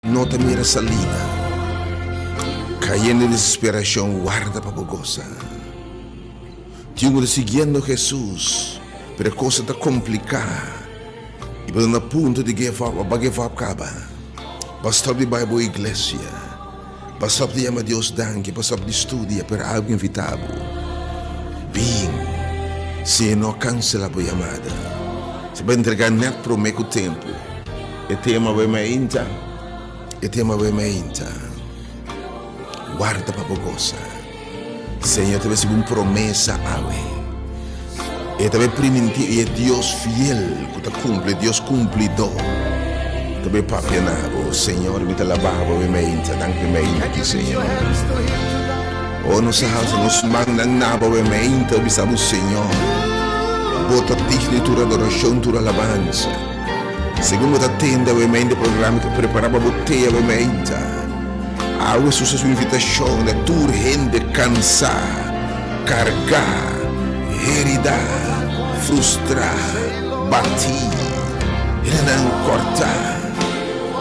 Nota mira salida, cayendo en desesperación, guarda papogosa. Tiungo siguiendo Jesús, pero cosa está complicada. E per un punto di give up caba. Basta di Bible iglesia. Basta di ama Deus danke, basta di studia per algo invitado. Bem, se não cancela a chamada. Se vai entregar net pro meio tempo. E tema vai me inta. E tema vai me inta. Guarda papogosa. Senhor, te vai promessa awe. E também primitivo, é Deus fiel que te cumpre, Deus cumplidor. Também papi nabo, Senhor, me te lavava, me inta, danke me inta, Senhor. O nossa casa, nos manda nabo, me inta, bisamos, Senhor. Bota dignitura, adoração, tua alabança. Segundo a tenda, me inta, programa que preparava a boteia, me inta. Awe sucesso invitação, da tua rende cansar, carregar, heridar, frustrar, bater, e não cortar.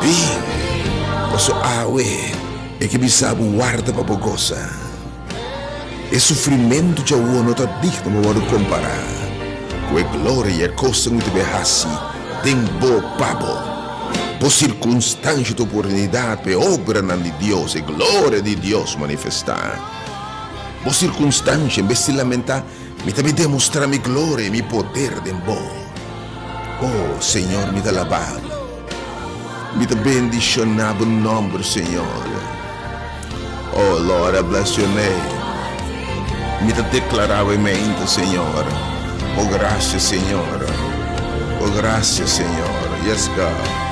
E posso awe e que me sabe guarda para pogosa. E sofrimento de uno não está digno de comparar. Com a glória e a coisa muito berrassi, tempo pabo. Por circunstância de oportunidade, per obra de Deus e glória de Deus manifestar. Por circunstância, em vez de lamentar, me também demonstrar minha glória e meu poder de bom. Oh, Senhor, me dá lavado. Me dá bendicionado o nome, Senhor. Oh, Lord, I bless your name. Me dá declarado em mente, Senhor. Oh, graça, Senhor. Oh, graça, Senhor. Yes, God.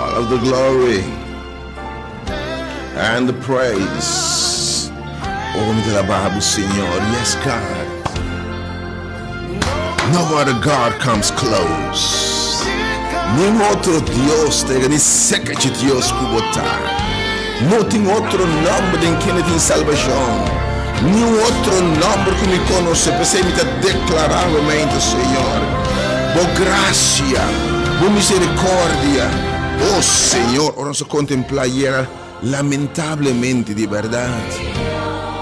All of the glory and the praise. Oh, me alabado, Senhor. Yes, God. No other God comes close. Nenhum outro Deus tem nem seca de Deus que botar. Não tem outro nome em que tem salvação. Nenhum outro nome que me conhece. Pensei me declarar mente, Senhor. Boa graça, boa misericórdia. Oh Senhor, ora se contemplar era lamentavelmente de verdade.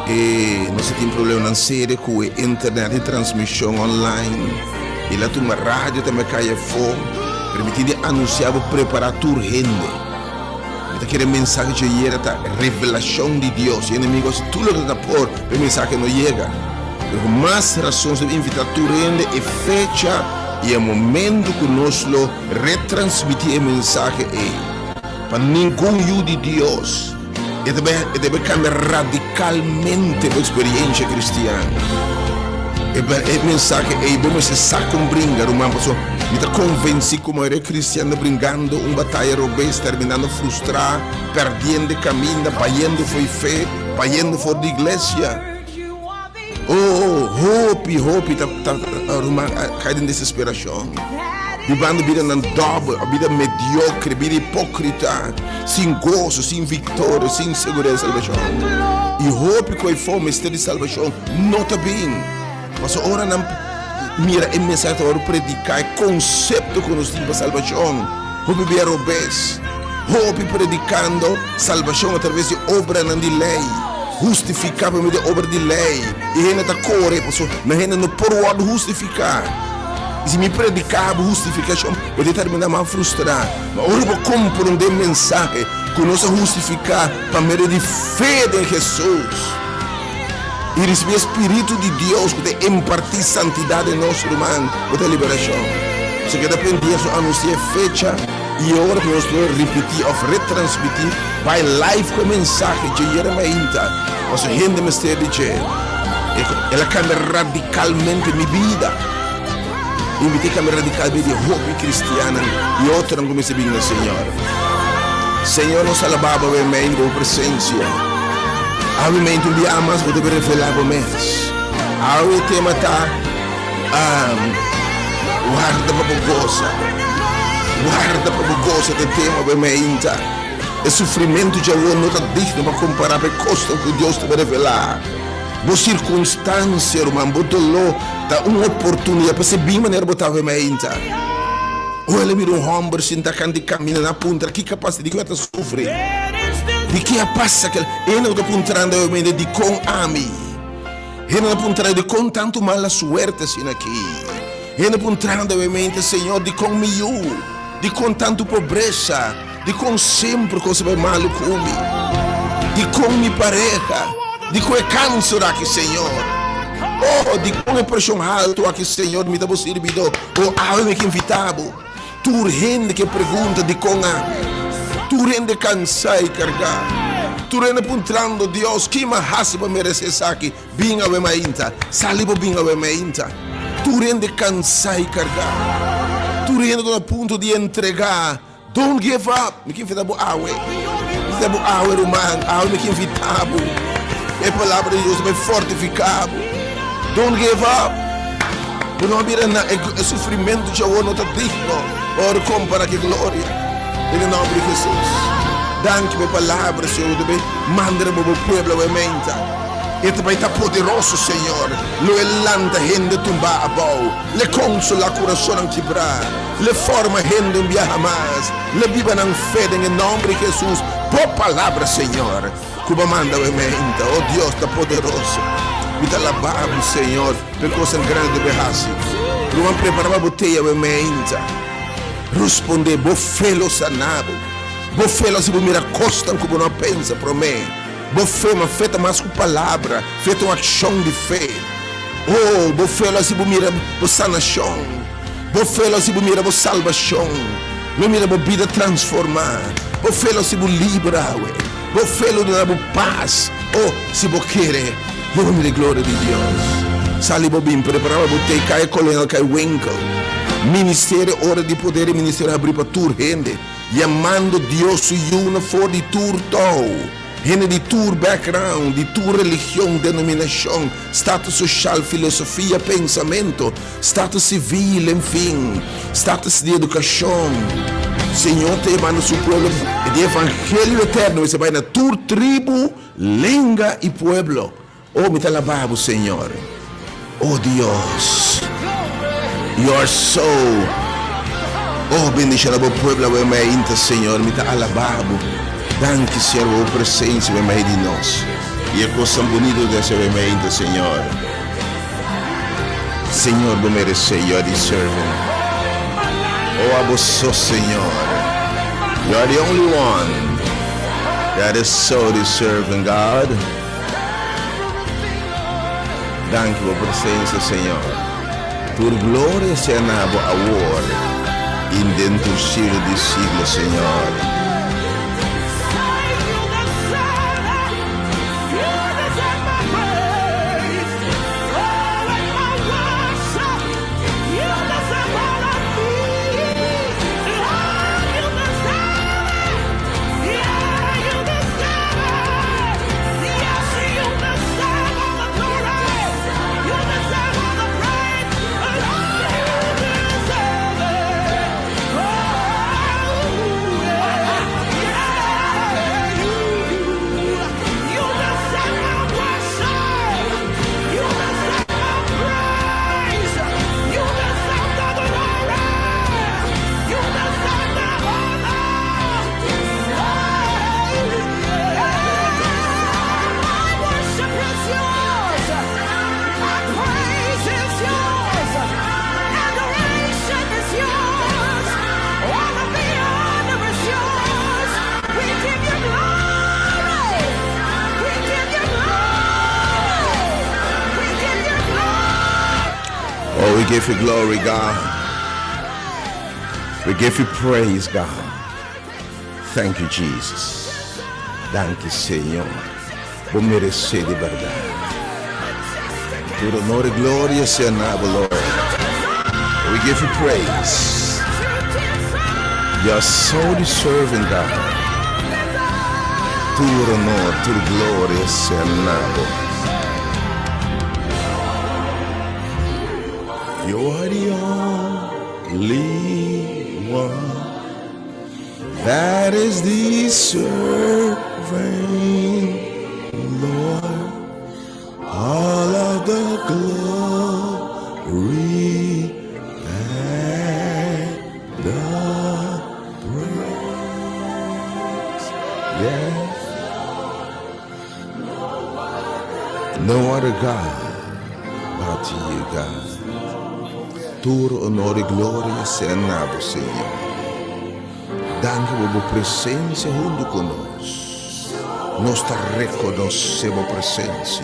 E não se tem problema na série com a internet e transmissão online. E lá uma rádio também cai fogo, permitindo anunciar o preparatur rende. Kita kira mensagem que chega tá revelação de Deus. E inimigos tudo que tá por a mensagem não chega. Pero mais razões de invitar tu rende e fecha e é momento que nós lo retransmitir a mensagem para nenhum filho de Deus. E deve cambiar radicalmente a experiência cristiana. E mensagem é vamos se brincar uma pessoa me está convencido como era cristiano brincando uma batalha robês terminando frustrado perdendo caminho pagando foi fé pagando for de igreja hope tá caindo em desesperação vivendo vida na dobra vida mediocre vida hipócrita sem gozo sem vitória sem segurança de salvação e hope que foi fome de salvação não está bem. Mas ora não mira a mensagem para predicar o conceito que nós temos para salvação. Hope viver obes. Hope predicando salvação através de obra não de lei. Justificar por meio de obra de lei. E ainda está corre, mas ainda não por o justificar. E se me predicar a justificação, eu determinar mais frustrar. Mas ora vou compreender mensagem que nós justificar para meio de fé em Jesus. E receber o Espírito de Deus que tem impartir santidade em nosso irmão, que tem liberação. Se quer aprender a anunciar fecha e agora que nós vamos repetir ou retransmitir, vai live com a mensagem de Jeremiah. Mas a gente me está dizendo, ela cambia radicalmente minha vida. Invitei a cambiar radicalmente a hope cristiana e outra não comecei a vir no Senhor. Senhor, nos alabamos em tua presença. Obviamente, dia amas vou dever revelar para mês. O tema tá guarda para goza do tema obviamente. O sofrimento já não está digno para comparar com a costa que Deus te vai revelar. Boa circunstância, irmão, boa dolor, dá uma oportunidade para ser bem maneira botar obviamente. Ou ele mira homem sentado de caminho na ponta, que capaz de que vai sofrer. De que passa que ele não está apontando de com ami, ele não está apontando de com tanto mala suerte assim aqui, ele não está apontando Senhor de com miú, de com tanto pobreza, de com sempre coisa vai mal comigo, de com minha pareja, de com câncer aqui Senhor, de com pressão alta aqui Senhor me dá o servidor, algo que invitado, tu gente que pergunta de com a tu rende cansai e carregar. Tu rende apontando Deus que me hace para merecer aqui. Binga we mainta. Salibo binga we mainta. Tu rende cansai e carregar. Tu rende com a ponto de entregar. Don't give up. Me que invita bo awe. Me que bo awe romano. Awe me que invitabo. É a palavra de Deus me fortificado. Don't give up. Por não haver o sofrimento de não está digno. Ora compara que glória. Em nome de Jesus. Danke pela palavra, Senhor. Manda para o povo a mente. E também está poderoso, Senhor. Lo elanta gente tumba a bau. Le consola coração quebrar. Le forma gente um viaja mais. Le viva na fé em nome de Jesus. Por palavra, Senhor. Cuba manda a mente. Oh Deus, está poderoso. Me dá lavado, Senhor. Por coisa grande de berrasse. Não preparar a botella a mente. Responder, vou fê-lo sanado. Vou fê-lo se mira costa como não pensa para mim. Vou fê-lo feita mais com palavra, feita uma ação de fé. Vou fê-lo se mira por sanação. Vou fê-lo se mira por salvação. Vou mira por vida transformar. Vou fê-lo se livrar. Vou fê-lo por paz. Se vou querer, vou me glória de Deus. Sali bobim, preparava botei cai colena cai winkle. Ministério hora de poder ministério abrir para tur gente chamando Deus e uma for de tur tão gente de tur background de tur religião denominação status social filosofia pensamento status civil enfim status de educação Senhor te manda seu povo de evangelho eterno você vai na tur tribo língua e pueblo me tá lavado Senhor Deus You are so. Bendice la puebla we mai inta Senhor, me tá alabado. Danke Senhor, por presença we mai de nós. E é coisa bonita dessa we mai inta Senhor. Señor, vos mereces, you are deserving. Oh, aboso, Señor. You are the only one that is so deserving, God. Danke por presencia, Señor. Tu gloria sea nabo ahora, in dentro siglo di siglo, Señor. Oh, we give you glory, God. We give you praise, God. Thank you, Jesus. Danke, Señor. Vos mereces de verdad. Tu honor y gloria sea nabo, Lord. We give you praise. You're so deserving, God. Tu honor, tu gloria sea nabo. You are the only one that is deserving, Lord, all of the glory and the praise. Yes. No other God but you, God. Tu honor e gloria sea nabo, Senhor. Danke por tua presença junto conosco. Nós te reconhecemos a presença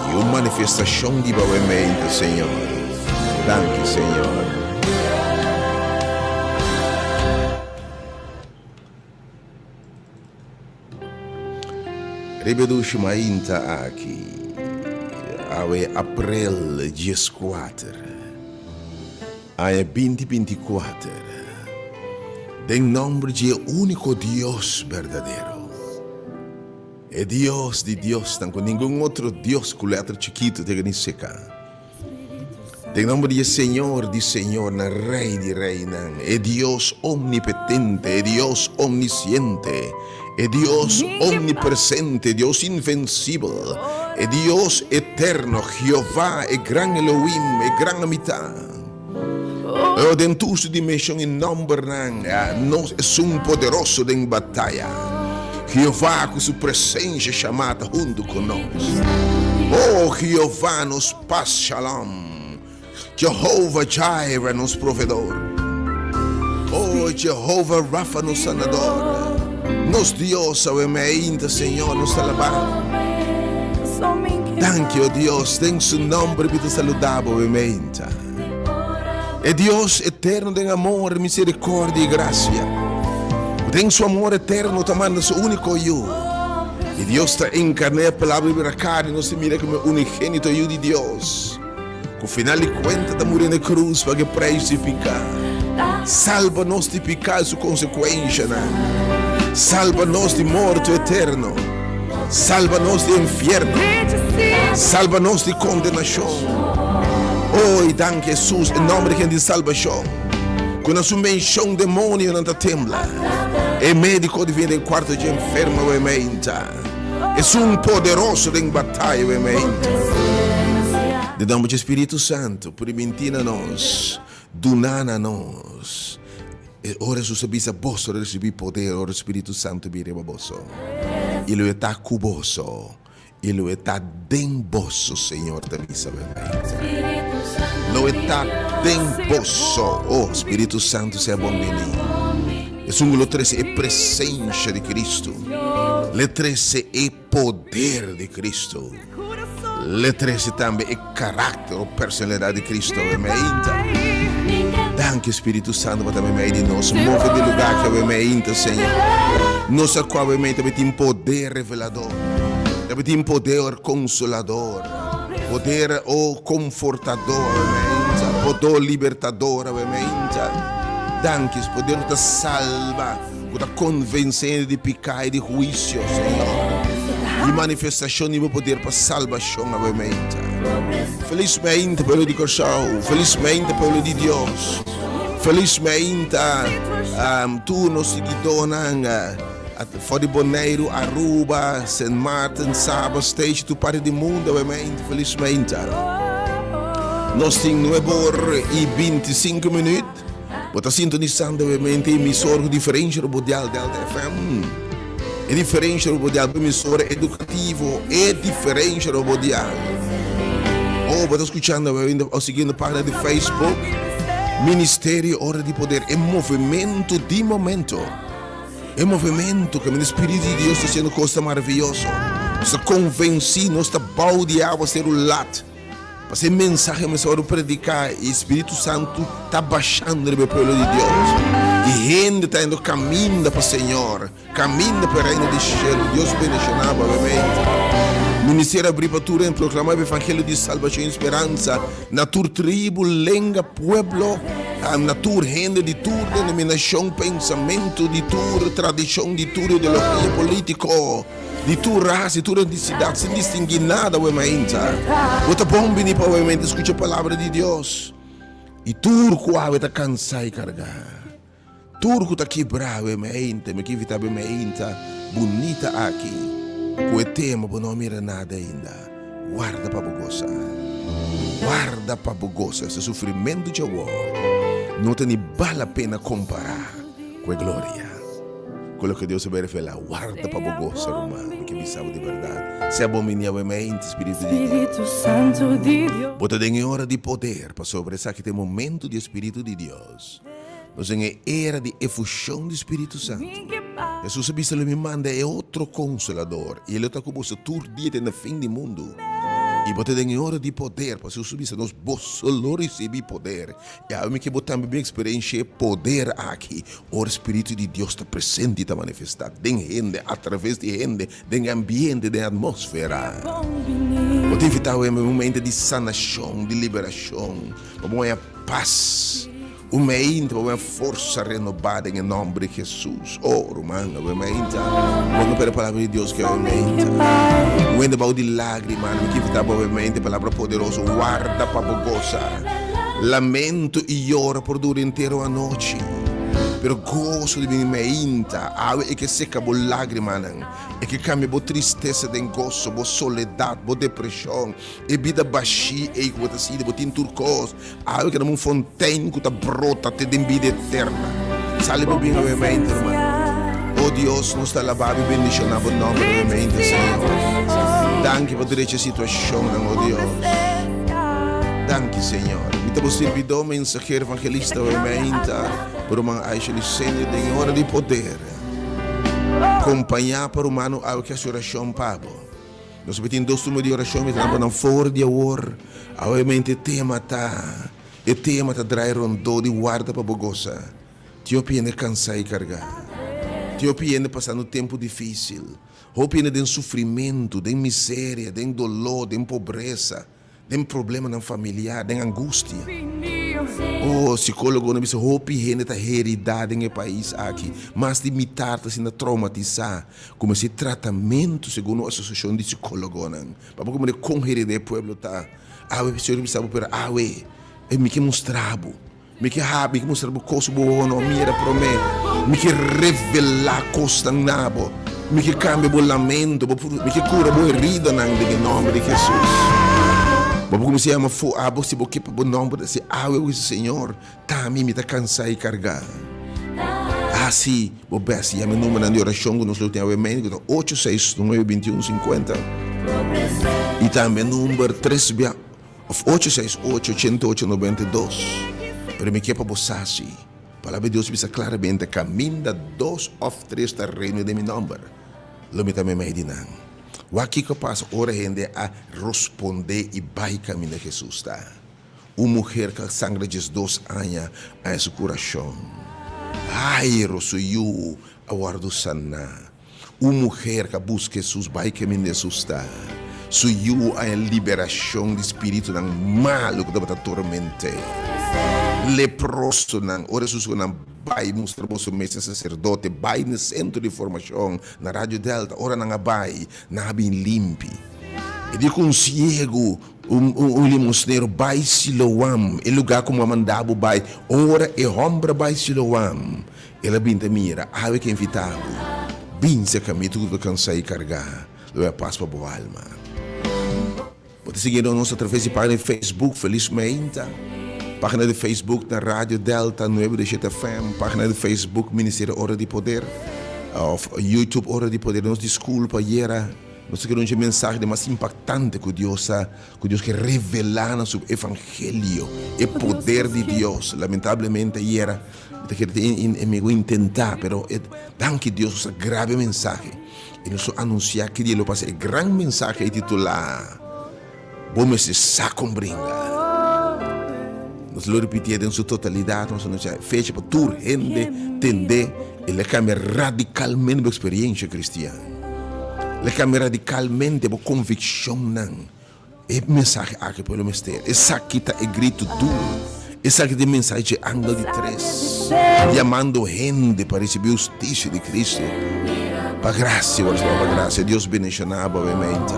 e uma manifestação de movimento, Senhor. Danke, Senhor. Ripetuci mainta aqui. Ave April 14. Aia 2024, em nome de único Deus verdadeiro. É Deus de Deus, não com nenhum outro Deus com letra chiquito de Ganiseca. Em nome de Senhor, na Rei de Reina. É Deus omnipotente, é Deus omnisciente, é Deus omnipresente, Deus invencível, é Deus eterno, Jeová, é gran Elohim, é gran Amitá. O dentro sua dimensão em nome nós é poderoso em batalha. Jeová com sua presença chamada junto conosco. Oh, Jeová nos paz shalom. Jeová Jireh nos provedor. Oh, Jeová Rafa nos sanador. Nos Deus ainda, Senhor, nos alabamos. Danke, oh Deus, tem seu nome vida saludável, obviamente. É Deus eterno de amor, misericórdia e graça. Tem seu amor eterno, tomando seu único eu. E Deus está encarnado a palavra de carne, não se mira como unigênito eu de Deus. Com final de conta, está morrendo na cruz para que preço ficar. Salva-nos de pecado, sua consequência. Salva-nos de morte eterno. Salva-nos de inferno. Salva-nos de condenação. Oh, e danke Jesus, em nome de salvação. Quando a sua menção demônio não tembla. É médico de vir em quarto de enfermo, obviamente. É poderoso em batalha, obviamente. De nome do Espírito Santo, permitir a nós, donar a nós. E ora su sabisa bosso receber poder, ora o Espírito Santo vire a bosso. Ele está cuboso. Ele está dentro bosso, Senhor, da missa, obviamente. noità temposo. Oh, Spirito Santo, sei bem-vindo. E sungolo 13 é presença de Cristo. Le 13 é poder de Cristo. Le 13 também é caráter ou personalidade de Cristo. Danke Spirito Santo para também de nós. Move de lugar que eu me Senhor. Nós aquamente tem poder revelador. Tem poder consolador. Poder confortador. Poder libertador. Danke, poder te salva, te convencer de pecado e de juízo, Senhor. E manifestação de poder para salvação, obviamente. Felizmente, pelo de coração, felizmente, pelo de Deus. Felizmente, tu nos donas, fora de Bonaire, Aruba, St. Martin, Saba, Stage, tu parte do mundo, obviamente, felizmente. Nós temos 9h25. Bota sintonizando ovviamente emissora differente radial Delta FM. È differente radial emissora educativo, è differente radial. Oh, bota ascoltando o seguinte página di Facebook. Ministério Hora de Poder, é movimento de momento. É movimento que o Espírito de Deus está sendo coisa maravilhosa. Está convencido, está baldeado a ser o lado. Mas a mensagem que eu predicar, o Espírito Santo está baixando no povo de Deus. E gente está indo caminho para o Senhor, caminho para o reino do céu. Deus bendicionava, obviamente. Ministério abrir para tudo em proclamar o evangelho de salvação e esperança. Na tua tribo, lenga, pueblo, na tua gente de tua denominação, pensamento de tua tradição, de tua ideologia política. De tua raça, de tua etnicidade, sem distinguir nada, obviamente. Você bom vir para obviamente escutar a palavra de Deus. E tudo que está cansado de carregar. Tudo que está quebrado, obviamente, mas que está bonita aqui. Com o tema, não mira nada ainda. Guarda para gozar. Guarda para gozar. Esse sofrimento de amor não tem vale a pena comparar com a glória. Quello che Dio sapere fare, guarda para gozar, romano, perché vi salvo di verdade. Se abominiamo mente, Spirito Santo di Dio. Bota tem hora de poder para sobressar que tem momento de Espírito de Deus. Nós temos era de efusão do Espírito Santo. Jesus sabia me manda é outro consolador. E ele está com você todo dia no fim do mundo. E você tem hora de poder, para Jesus sabia nós só receber poder. E a mim que botamos bem experiência poder aqui. O Espírito de Deus está presente e está manifestado. Tem gente, através de gente, tem ambiente, tem atmosfera. Você evitar um momento de sanação, de liberação, uma paz. Uma mente, uma força renovada em nome de Jesus. Oh, romano, obviamente. Vamos para a palavra de Deus que é obviamente. Um ende de lágrimas, que está obviamente a palavra poderosa. Guarda para gozar. Lamento e ora por duro inteiro a noite. Pero gozo de minha mente, é que seca a lágrima, é que cambia a tristeza de gozo, a soledade, a depressão, a vida baixa, é que você se você tem turcos, é que não fontaine que brota até de vida eterna. Sale bem obviamente, irmão. Oh Deus, nos está lavando e bendicionando o nome obviamente, Senhor. Danke por essa situação, oh Deus. Danke, Senhor. Me temos servidor, mensageiro, evangelista, obviamente. Por uma aixa de Senhor, tem hora de poder. Acompanhar para o humano ao que a oração pago. Nós temos dois turmas de oração, mas não fora de amor. Obviamente, tema tá. E tema tá drai rondô de guarda para bogosa. Tio piene cansar e carregar. Tio piene passar no tempo difícil. Tio piene de sofrimento, de miséria, de dolor, de pobreza, de problema na familiar, de angústia. O psicólogo não disse roupa higiene da heredade em país aqui, mas de imitar tá sendo traumatizar, como esse tratamento segundo a associação de psicólogo não, para como ele com heredade pueblo tá, o senhor me sabe para me que mostrabo, me que mostrabo coisa boa não mira promete, me que revelar coisa nabo, me que cambia o lamento, me que cura boa herida não em nome de Jesus. Mas como se chama se você para o nome desse o Senhor tá me está cansado e carregar. Assim, você se chama o número de oração que nós temos médico 86 921 50. E também número 3 of 868-108-92. Pero me quepa bosasi. Palavra de Deus diz claramente: caminha 2 ou 3 está reino de meu nome. Lo me também me dinam. O aqui que passa ora gente a responder e vai caminhar Jesus tá. Uma mulher que sangra de 2 anos a seu coração. Ai, rosuyu a guardo sana. Uma mulher que busca Jesus vai caminhar Jesus tá. Suyu a liberação do espírito não malo que deve atormentar. Leproso não, ora Jesus não vai mostrar o mestre sacerdote, vai no centro de formação na Rádio Delta, ora não vai, não bem limpo. E de com ciego, limosneiro vai Siloam, e lugar como mandava vai, ora e ombra vai Siloam. Ela binta mira, ave que invitava, binta caminho tudo cansar e carregar, lo é paz para boa alma. Pode seguir nós através da página de Facebook, felizmente. Página de Facebook na Rádio Delta 97 FM, página de Facebook Ministério Hora de Poder, YouTube Hora de Poder. Nos desculpa, nós queremos uma mensagem mais impactante que Deus quer revelar no seu evangelho, o poder de Deus. Lamentavelmente, eu quero tentar, mas danke Deus essa grave mensagem. E nós anunciar que Deus passa a grande mensagem titular: Vamos se sacombringa. Nós lo repetimos em sua totalidade, nós não fecha para tu gente entender, ele cambia radicalmente a experiência cristã. Ele cambia radicalmente a convicção não. É mensagem aqui pelo mistério. Essa aqui tá é grito duro. Essa aqui é mensagem de ângulo de 3. Chamando gente para receber a justiça de Cristo. Para graça, para graça. Deus bendicionava obviamente.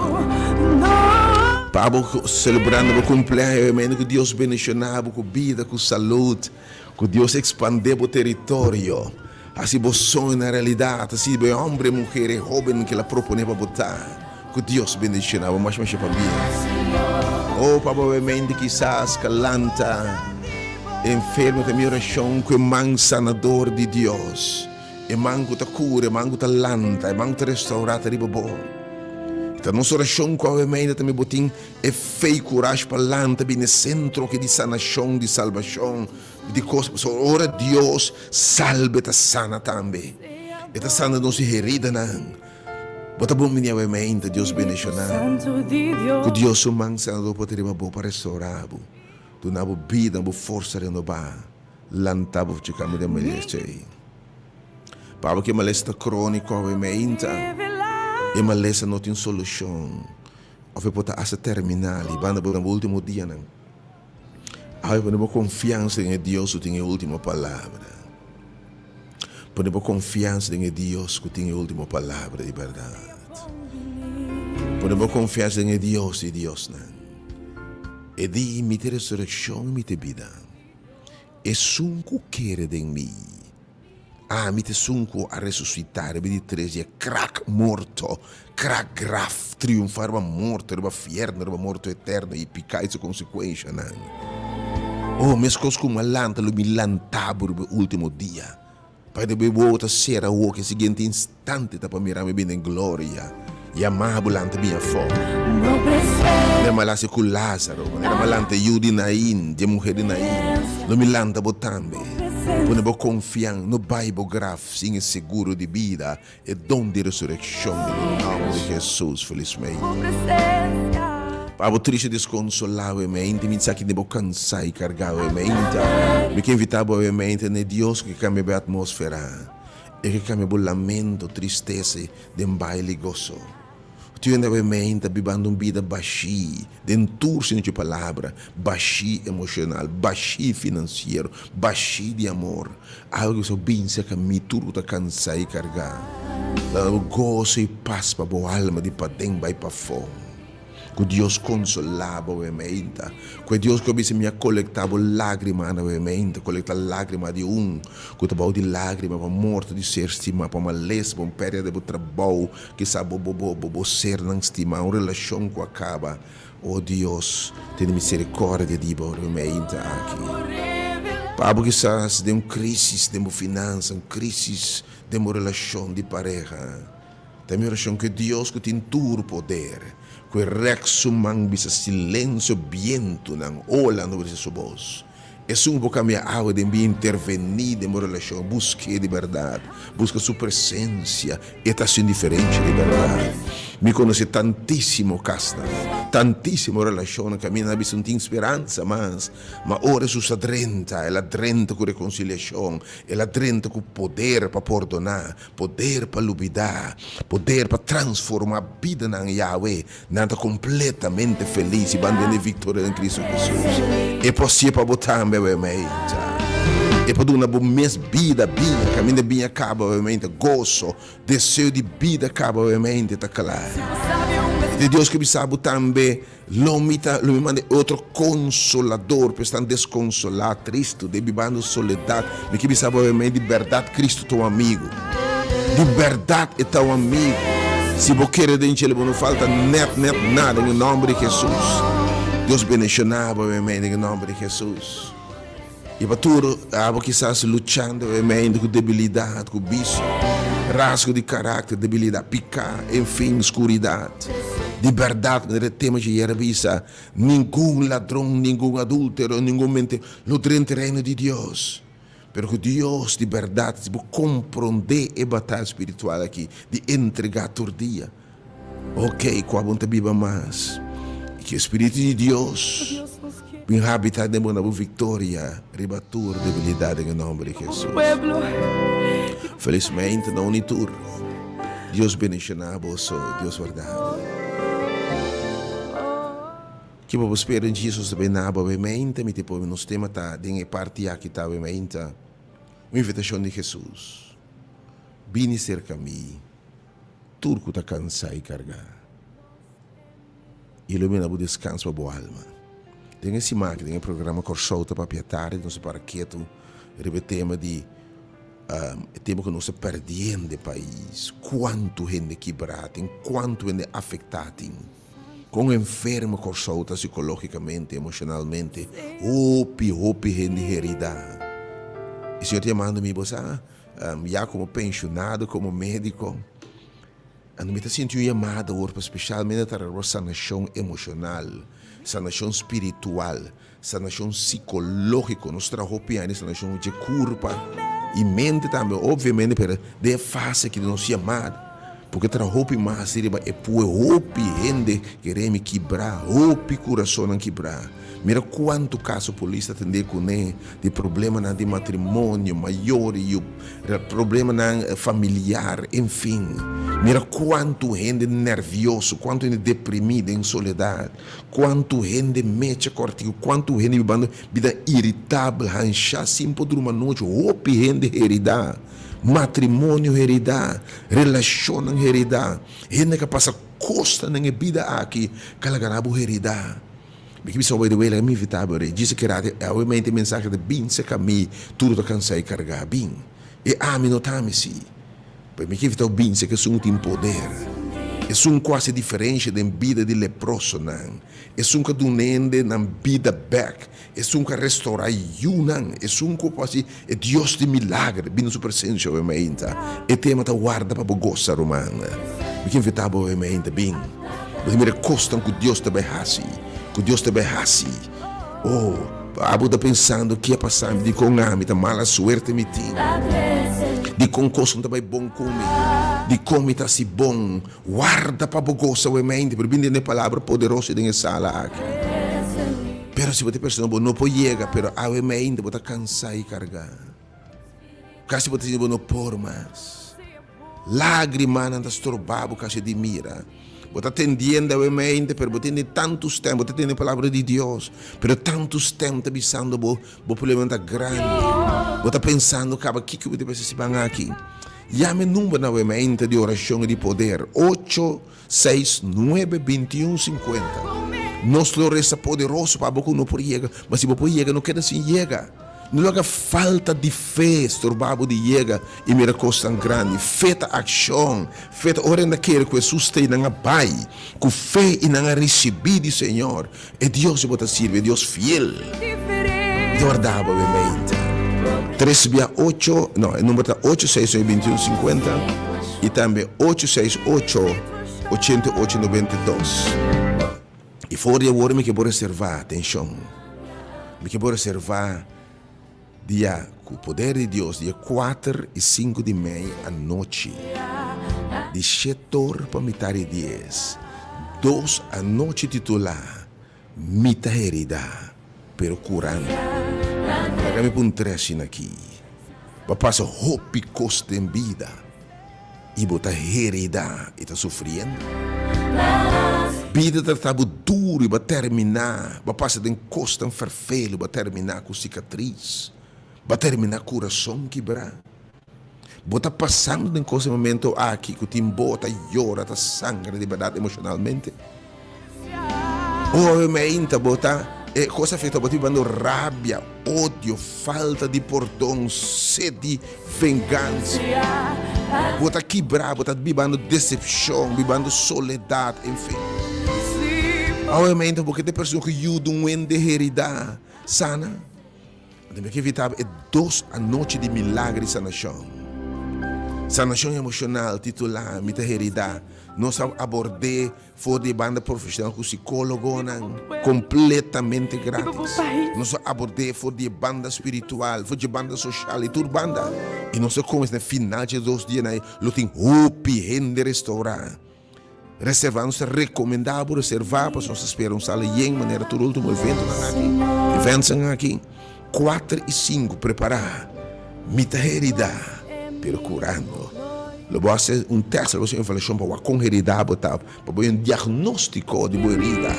Pablo celebrando o cumpleaños, que Deus bendicionava com vida, com saúde, que Deus expandia o território. Assim, você sonha na realidade, assim, o homem, mulher e jovem que ela propunha para botar, que Deus bendicionava, mas para mim. Oh, provavelmente, quizás, calanta, enfermo da minha oração, que é man sanador de Deus, e manco da cura, e manco da lanta, e manco da restaurata de bobo. Então, nossa oração, obviamente, também botim é fé e coragem para lá, também no centro que de sanação, de salvação, de coisas. Ora, Deus, salve e sana também. E tá sana nossa herida, não. Bota bom, minha obviamente, Deus bendicionar. Que Deus, o man sanador, pode ter uma boa para restaurar. Tu na boa vida, uma boa força renovar. Lantabo, chicamo de maleste. Para que malesta crônico, obviamente. E malesa não tem solução. Ou pode essa terminar e banda no último dia não. Aí podemos confiança em Deus que tem a última palavra. Podemos confiança em Deus que tem a última palavra de verdade. Podemos confiança em Deus e Deus não. E di mi te resurreição e mi te vida. E sunco quer de mim. Mi te sunco a ressuscitar, mi di 13, crack morto, crack graf, triunfar va morto, va fierno, va morto eterno, e picai su consequência, não. Oh, mes cos com uma lanta, lo mi lantabo no último dia. Pai de bebota será o que seguinte instante tá para mirar me bem em glória. E amabo lanta minha fome. Ne malase com Lázaro, ne malante Yudi Nain, de mulher de Nain, lo mi lanta botambe. Podemos confiar no Bible graf, sim, é seguro de vida e dom de ressurreição no nome de Jesus, felizmente. Para triste desconsolado, mente, me disse que devo cansar e carregar, mente. Me que invitar, mente, é Deus que cambia a atmosfera e que cambia o lamento, tristeza de um baile gozo. Tu ainda mente, vivendo uma vida baixi, dentro de palavra, baixi emocional, baixi financeiro, baixi de amor. Algo que só pensa que me tudo cansar e carregar. O gozo e paz para a alma de para dentro, vai para fora. Que Deus consolava ovviamente, que Deus começa a coletar lágrimas ovviamente, coletar lágrimas de que trabalho de lágrimas para morte de ser estimado, para maleza, para perda de trabalho, que sabe ser não estimado, uma relação que acaba. Oh Deus, tem misericórdia de ovviamente aqui. Para quizás de crise de finanças, crise de relação de pareja. Tem oração que Deus que tem todo o poder, quel rexumang bisa silenzio viento ng ola no sa subos. E su boca mia agua de mi intervenir de mi relación, busque de verdad, busca su presencia, esta sin diferencia de verdad. Mi conoce tantissimo casta, tantissimo relazione che mi ha visto speranza, ma ora su sa 30, e la 30 con reconciliazione, e la 30 con poder per perdonare, poder per lubidare, poder per trasformare la vita in Yahweh, nata completamente felice, bandendo vittoria in Cristo Gesù. E possiamo per votare ovviamente. E per una buona vita, cammino bem acaba ovviamente, gozo, desejo de vida acaba ovviamente, tá claro. De Deus que me sabe também, lo me manda outro consolador, para estar desconsolado, triste, de vivendo soledade, me que me sabe ovviamente, de verdade, Cristo teu amigo, de verdade é teu amigo. Se você quer de ele, não falta nada, em nome de Jesus. Deus bendicionava ovviamente, em nome de Jesus. E para tudo, quizás lutando com debilidade, com vício, rasgo de caráter, debilidade, picar, enfim, escuridade. De verdade, nel tema de Yeravisa, nenhum ladrão, nenhum adúltero, nenhum mente, lo dentro reino de Deus. Pero que Deus de verdade, se compreender a batalha espiritual aqui, de entregar todo dia. Ok, com a vontade viva mais. E que o Espírito de Deus vem habitar de uma vitória, rebatur debilidade em nome de Jesus. Felizmente, na unitur, Deus bendicionar você, Deus verdade. Que vamos esperar em Jesus também na obviamente, me tipo nos temas tá de parte aqui tá obviamente, uma invitação de Jesus. Vini cerca mim, turco tá cansado e carregar. Ilumina o descanso para a alma. Tem esse máquina, tem um programa Corsolta para pietare, não se para quieto, o tema de tema que não se perdendo de país, quanto gente quebrada, quanto gente afetada, com enfermo Corsolta psicologicamente, emocionalmente, hopi gente herida. E o Senhor te chamando-me, você, já como pensionado, como médico, não me está sentindo chamada hoje, especialmente para a sanação emocional, sanação espiritual, sanação psicológica, nós trabalhamos sanação de corpo e mente também, obviamente, para de fase que nos chamado, porque trabalhamos mais seria é por hopi gente queremos quebrar, hopi coração quebrar. Mira quanto caso polícia atender com ele de problema na de matrimônio maior e problema na familiar, enfim. Mira quanto gente nervioso, quanto gente deprimida em soledade, quanto gente mexe cortico, quanto gente vivendo vida irritável, ranchar sempre por uma noite, hopi gente heredar, matrimônio heredar, relação heredar, gente que passa costa na vida aqui, calagarabo heredar. Porque isso vai doer a minha vida, disse que era obviamente a mensagem de bem se caminho, tudo que cansei carregar bem. E a mim não tá-me-se. Porque que está bem se que são tem poder. É um quase diferente da vida de leproso, não. É um que donende na vida back. É um que restaurar não. É um que quase é Deus de milagre, bem sua presença obviamente. E tema da guarda para goza romana. Porque invitava obviamente bem. Porque me recostam que Deus te behasse. Que Deus te behasse. Oh, abo tá pensando que ia passar de com ame, tá mala suerte me tem. De com coisa também bom comer. De come tá se bom. Guarda para bogosa o mente, por bem de palavra poderosa de sala aqui. Pero se você pensa não pode chegar, pero a mente você cansar e carregar. Casi você não por mais. Lágrima não estorbabo casi de mira. Você atendendo a mente, pero você tem tantos tempos, você tem a palavra de Deus, pero tantos tempos pensando o problema está grande. Você pensando, cara, o que você precisa aqui? Llame número na mente de oração e de poder, 869-2150. Nosso resta poderoso para você não pode chegar, mas se você chegar, não quer assim chegar. Não haja falta de fé, estorbabo de chega e mira coisa tão grande. Feita ação, feita hora naquele que Jesus tem na pai, com fé e na receber do Senhor. É Deus que você serve, é Deus fiel. De verdade, obviamente. 368, não, o número está 868-2150 e também 868-8892. E fora agora me que vou reservar, atenção. Me que vou reservar dia com o poder de Deus, dia 4 e 5 de maio à noite. De 7 horas para metade de 10. 2 à noite titular. Mita herida, pero curando. Para me pôr um trecho aqui. Para passar hope costa em vida. E botar herida e está sofrendo. Vida está duro e vai terminar. Vai passar de encosta em farfelo, vai terminar com cicatriz. Vai terminar com o coração quebrado. Vai estar passando em coisa momento aqui que o timbo está llora, está sangra de verdade emocionalmente. Obviamente, botar coisa feita, botar vivendo rabia, ódio, falta de perdão, sede, vingança. Botar quebrar, botar vivendo decepção, vivendo soledade, enfim. Obviamente, porque tem pessoas que ajudam a herida sana. Tem que evitar 2 a noite de milagre e sanação. Sanação emocional, titular, mita herida. Nós abordei fora de banda profissional com psicólogo completamente grátis. Nós abordei fora de banda espiritual, fora de banda social e tudo banda. E nós começamos no final de 2 dias, nós temos hope, rende restaurar. Reservar, nós recomendamos reservar, para nós esperar sala em maneira todo o último evento aqui. Eventos aqui, 4 e 5, preparar. Mita herida, pero curando. Lo vou fazer teste, lo vou fazer para com herida, para diagnóstico de boa herida.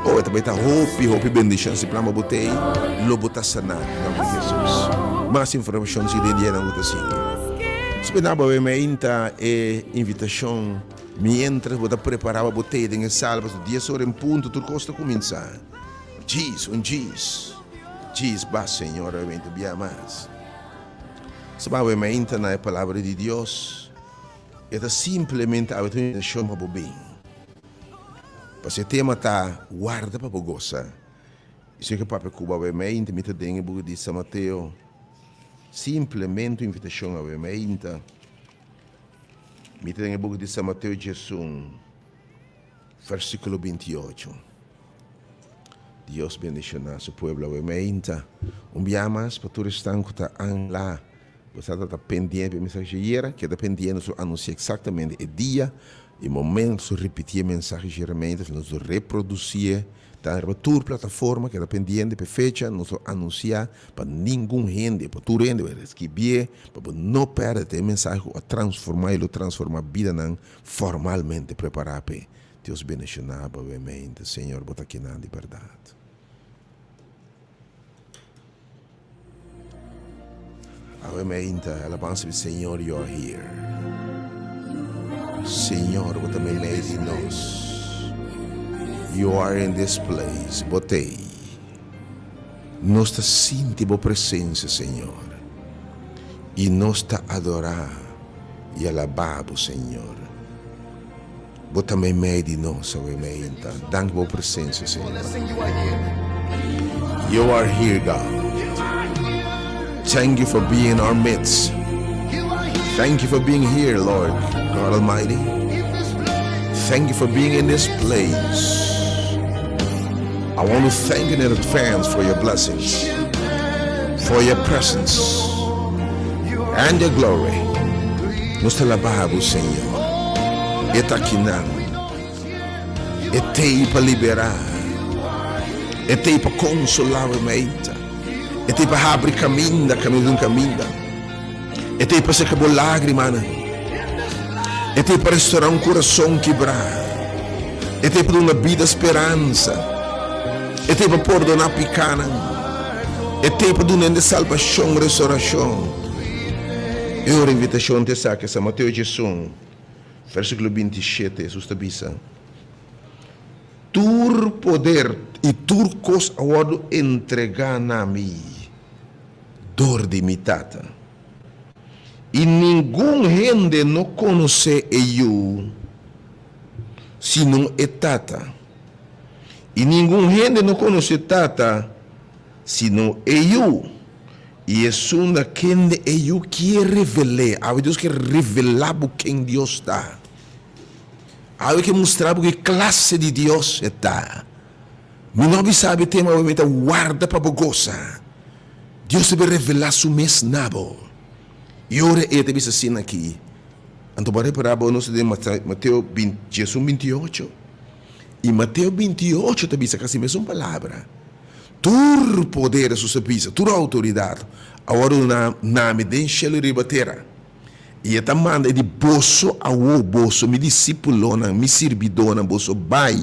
Ou também está hope bendição, se plama botei, lo botar sanar, em nome de Jesus. Mais informação se de dia não botar assim. Se penava e invitação, mientras você preparava a botei em salvas, o dia sobre em ponto, tudo costa começar. Diz, basta, Senhor, obviamente, bem mais. Se obviamente na palavra de Deus, é simplesmente a intenção para o bem. Porque o tema está guarda para o goza. Isso é que o Papa Cuba obviamente me tem em boca de São Mateus. Simplesmente a invitação obviamente. Me tem em boca de São Mateus Jesus, versículo 28. Deus bendicionar seu povo obviamente. Dia mais para todos os que estão lá. Você está pendente da mensageira, que está pendente de anunciar exatamente o dia e o momento de repetir a mensagem geralmente, nós reproduzir, está em toda a plataforma que está pendente, para fecha, nós anunciar para nenhum rende, para todo rende, para escrever, para não perder a mensagem, a transformar a vida formalmente preparada. Deus bendicionar, obviamente, Senhor, bota aqui na liberdade. Obviamente, alabança do Senhor, you are here. Senhor, você me made em nós. You are in this place. Botei. Nós está sentindo a presença, Senhor. E nós está adorar e alabar o Senhor. Você me made em nós, obviamente. Danke pela presença, Senhor. You are here, God. Thank you for being in our midst. Thank you for being here, Lord God Almighty. Thank you for being in this place. I want to thank you in advance for your blessings, for your presence, and your glory. Nós te alabamos, Senhor. Está aqui não. É para liberar. É para consolar o mente. É para abrir caminho de um caminho. É para secar a lágrima. É para restaurar um coração quebrado. É para dar uma vida esperança. É para perdonar pecado. É para dar salvação, restauração. E a invitação te saca, São Mateus Jesus, versículo 27, Jesus te bisa. Tur poder e tur cos awado entregar na mim. Dor de mitata. E ninguém gente não conhece eu, senão é tata. E ninguém gente não conhece tata, senão eu. E é só quem eu que revelar. Há Deus que revelar quem Deus está. Há que mostrar que classe de Deus está. Mi não sabe tema obviamente guarda para bogosa. Deus deve revelar su mes nabo. E ora é te bisa assim aqui. Então para reparar nós de Mateus 20, Jesus 28. E Mateus 28 te bisa casi mesma palavra. Tur poder su sapisa, tur autoridade. Agora o nome de enxelo ribatera. E esta manda de bolso a o bolso, me discipulona, me servidona, bolso bai.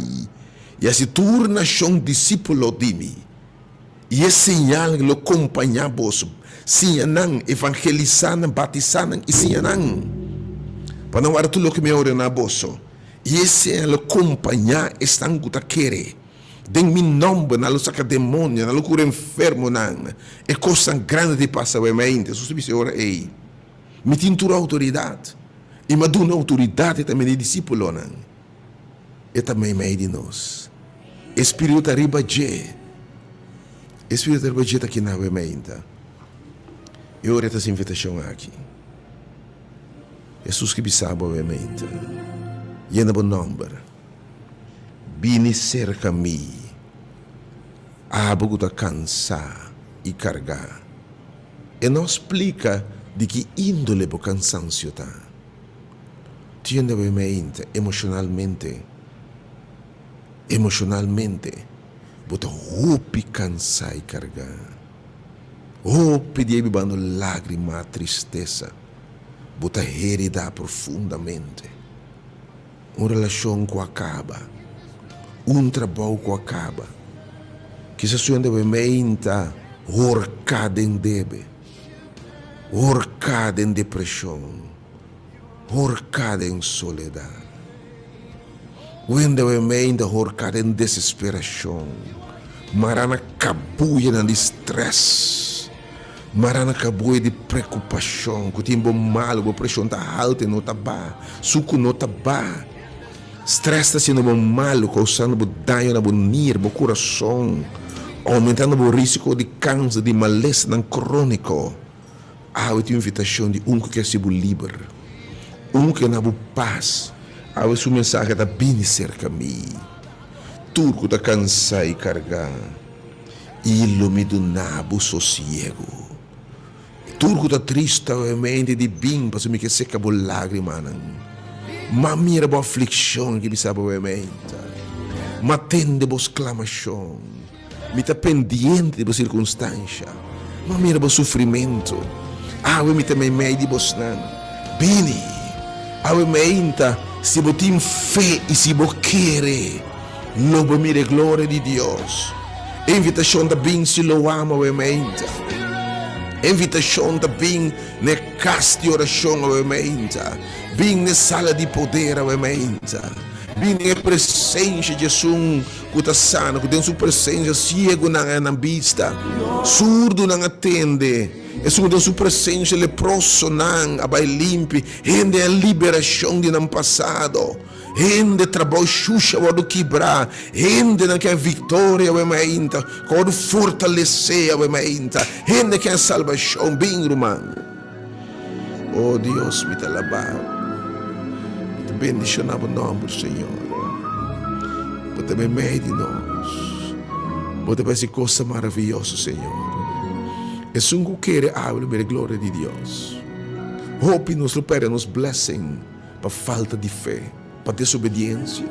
E assim turna chão discípulo de mim. E esse sinal que lo acompanha bolso. Sinanang, evangelizando, batizando e sinanang. Para não era tudo que me ora na bolso. E esse é o acompanhar estão que tá querer. Den mi nome na lo saca demônio, na lo cura enfermo nang. É coisa grande de passar a mente. Só se ora ei. Me tintura autoridade. E me dá autoridade também de discípulo nang. E também meio de nós. Espírito arriba je. Espírito arriba je aqui na mente. Eu oro essa invitação aqui. Jesus que sabe a mente. E na bom nome. Vini cerca me. Abo da cansar e carregar. E não explica de que índole o cansancio está. Tiene a mente emocionalmente. Bota roupa cansar e carregar. Roupa de bebando lágrima, tristeza. Bota heredar profundamente. Uma relação que acaba. Trabalho que acaba. Que se suende a mente horcada em debe. Horcada em depressão. Horcada em soledade. Quando a mente horcada em desesperação. Marana cabuia na estresse. Marana cabuia de preocupação. Que tem bom mal, a pressão está alta e não está baixa. Suco não está baixa. Stress está sendo mal, causando dano no nervo, no coração. Aumentando o risco de câncer, de malestar crônico. Há uma invitação de que quer ser livre. Que não paz. Há uma mensagem da bem cerca de mim. Tudo está cansado e carregar. Iluminado sossego. Tudo está triste, a mente de bem, para me que seca a lágrima. Ma mira boa aflição que me sabe a mente. Ma tende boa exclamação. Me está pendiente de boa circunstância. Ma mira boa sofrimento. Me também meio de boa snan. Bini. Mente, se você tem fé e se você quer, lobo mire glória de Deus. Invitação da bem se lo ama a mente. Invitação da bem ne casti oração a mente. Bem na sala de poder a mente. Bem na presença de Jesus que está sano, que tem sua presença cego na vista, surdo não atende. E tem sua presença leproso não abai limpe. Rende a liberação de não passado. Rende trabalho xuxa do quebrar. Rende na que a vitória a mente. Quando fortalecer a mente. Rende que a salvação bem irmão. Oh Deus, me te alabar. Bendicionava o nome do Senhor. Bota bem meio de nós. Bota bem essa coisa maravilhosa, Senhor. É só que quer abrir a glória de Deus. Hope nos supera, nos blessing para falta de fé, para desobediência.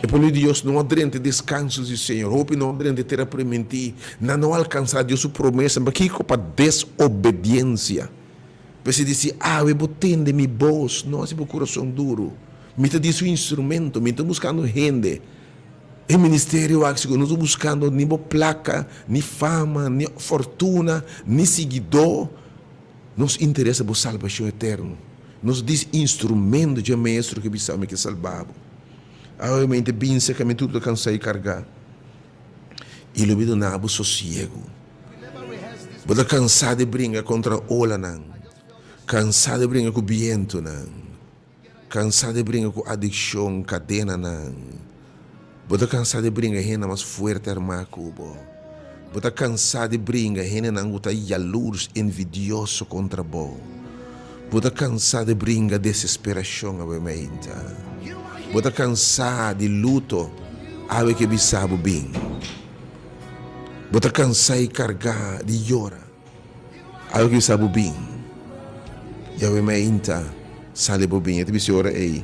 E por Deus não adrente descanso do Senhor. Hope não adrente ter a permitir, não alcançar Deus sua promessa, mas que para desobediência. Você diz, eu botende mi voz, não é coração duro. Me está dizendo instrumento, me está buscando gente. O ministério não estou buscando nem placa, nem fama, nem fortuna, nem seguidor. Nos interessa a salvação eterna. Nos diz instrumento de mestre que precisamos que salvava. Obviamente, pensa que me tudo cansar e carregar. E lo vido na sossego. Você cansado de brigar contra a ola, não. Cansado de brigar com o viento, não. Cansado de brigar com adicção, cadena, não. Você cansado de brigar com mais forte armaco, você cansado de brigar com não está luz envidioso contra você. Você cansado de brigar desesperação, obviamente. Você cansado de luto, ave que bisabo bem. Bota cansar e carregar de llora. Algo que sabe bem. Yawe me inta sale bobinha. Te disse ora ei.